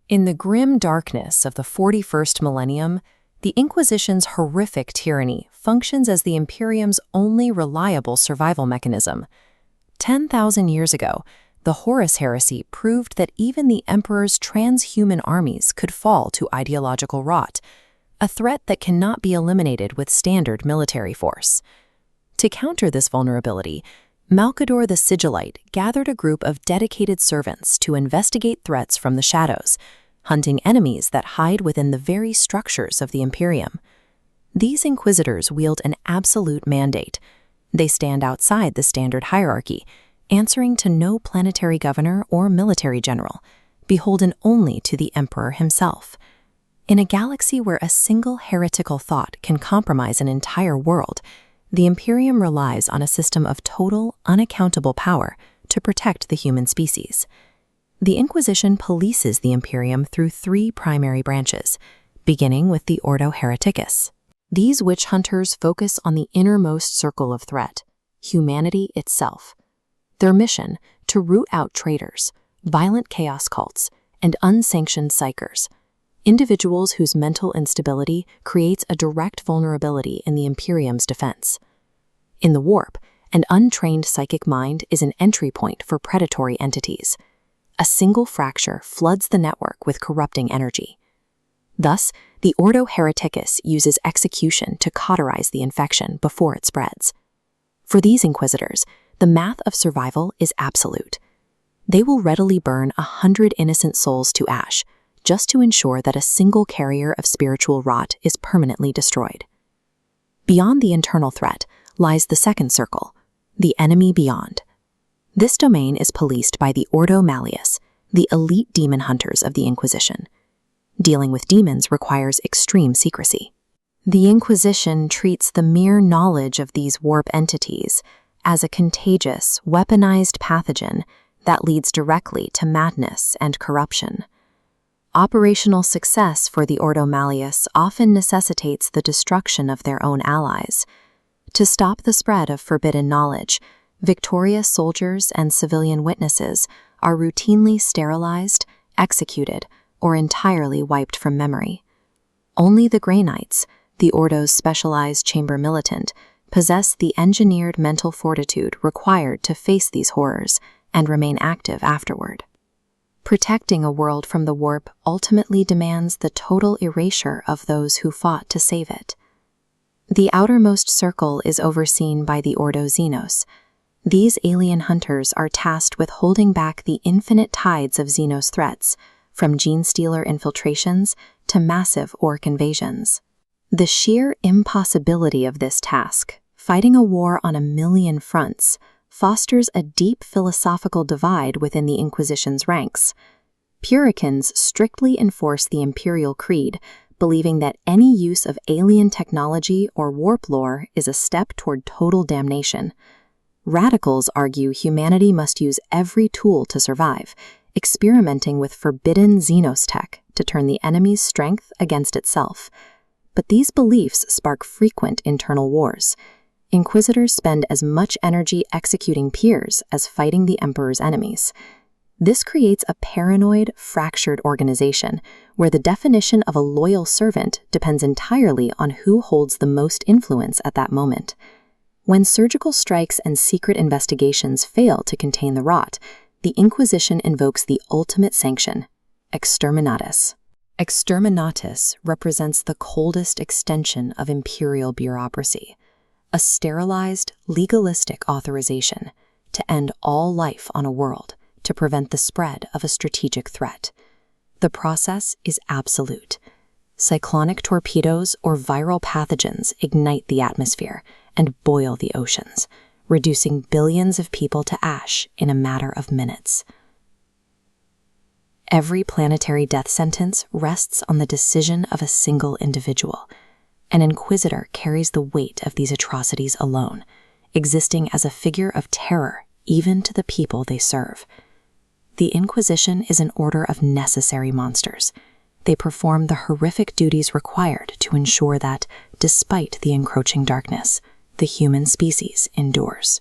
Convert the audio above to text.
In the grim darkness of the 41st millennium, the Inquisition's horrific tyranny functions as the Imperium's only reliable survival mechanism. 10,000 years ago, the Horus heresy proved that even the Emperor's transhuman armies could fall to ideological rot, a threat that cannot be eliminated with standard military force. To counter this vulnerability, Malcador the Sigillite gathered a group of dedicated servants to investigate threats from the shadows, hunting enemies that hide within the very structures of the Imperium. These inquisitors wield an absolute mandate. They stand outside the standard hierarchy, answering to no planetary governor or military general, beholden only to the Emperor himself. In a galaxy where a single heretical thought can compromise an entire world, the Imperium relies on a system of total, unaccountable power to protect the human species. The Inquisition polices the Imperium through three primary branches, beginning with the Ordo Hereticus. These witch hunters focus on the innermost circle of threat, humanity itself. Their mission, to root out traitors, violent chaos cults, and unsanctioned psykers, individuals whose mental instability creates a direct vulnerability in the Imperium's defense. In the warp, an untrained psychic mind is an entry point for predatory entities. A single fracture floods the network with corrupting energy. Thus, the Ordo Hereticus uses execution to cauterize the infection before it spreads. For these inquisitors, the math of survival is absolute. They will readily burn 100 innocent souls to ash, just to ensure that a single carrier of spiritual rot is permanently destroyed. Beyond the internal threat lies the second circle, the enemy beyond. This domain is policed by the Ordo Malleus, the elite demon hunters of the Inquisition. Dealing with demons requires extreme secrecy. The Inquisition treats the mere knowledge of these warp entities as a contagious, weaponized pathogen that leads directly to madness and corruption. Operational success for the Ordo Malleus often necessitates the destruction of their own allies. To stop the spread of forbidden knowledge, victorious soldiers and civilian witnesses are routinely sterilized, executed, or entirely wiped from memory. Only the Grey Knights, the Ordo's specialized chamber militant, possess the engineered mental fortitude required to face these horrors and remain active afterward. Protecting a world from the warp ultimately demands the total erasure of those who fought to save it. The outermost circle is overseen by the Ordo Xenos. These alien hunters are tasked with holding back the infinite tides of Xenos threats, from gene-stealer infiltrations to massive orc invasions. The sheer impossibility of this task, fighting a war on 1,000,000 fronts, fosters a deep philosophical divide within the Inquisition's ranks. Puritans strictly enforce the imperial creed, believing that any use of alien technology or warp lore is a step toward total damnation. Radicals argue humanity must use every tool to survive, experimenting with forbidden Xenos tech to turn the enemy's strength against itself. But these beliefs spark frequent internal wars. Inquisitors spend as much energy executing peers as fighting the Emperor's enemies. This creates a paranoid, fractured organization where the definition of a loyal servant depends entirely on who holds the most influence at that moment. When surgical strikes and secret investigations fail to contain the rot, the Inquisition invokes the ultimate sanction, Exterminatus. Exterminatus represents the coldest extension of imperial bureaucracy, a sterilized, legalistic authorization to end all life on a world to prevent the spread of a strategic threat. The process is absolute. Cyclonic torpedoes or viral pathogens ignite the atmosphere and boil the oceans, reducing billions of people to ash in a matter of minutes. Every planetary death sentence rests on the decision of a single individual. An inquisitor carries the weight of these atrocities alone, existing as a figure of terror even to the people they serve. The Inquisition is an order of necessary monsters. They perform the horrific duties required to ensure that, despite the encroaching darkness, the human species endures.